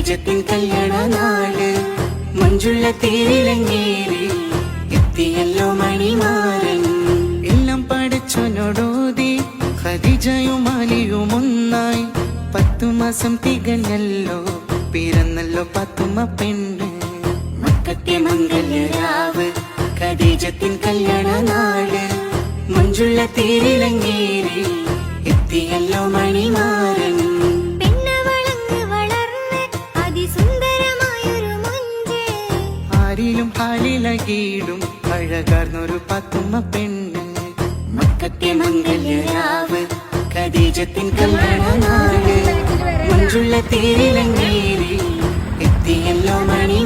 ഖദീജത്തിൻ കല്യാണ നാള് മഞ്ജുള്ള തേരിലങ്ങേറി എത്തിയല്ലോ മണിമാരൻ എല്ലാം പഠിച്ചോനോടോതി ഖദീജയും അലിയും ഒന്നായി 10 മാസം തികഞ്ഞല്ലോ പിറന്നല്ലോ പാത്തുമ്മ പെണ്ണ് മക്കത്തെ മംഗല്യരാവ് ഖദീജത്തിൻ കല്യാണ നാള് മഞ്ജുള്ള തേരിലങ്ങേറി എത്തിയല്ലോ മണിമാരൻ ആരിലും ഹാലിലകീടും അഴകാർന്നൊരു പാത്തുമ്മ പെണ്ണ് മക്കത്തെ മംഗല്യരാവ് ഖദീജത്തിൻ കല്യാണ നാള് മഞ്ജുള്ള തേരിലങ്ങേറി എത്തിയല്ലോ മണി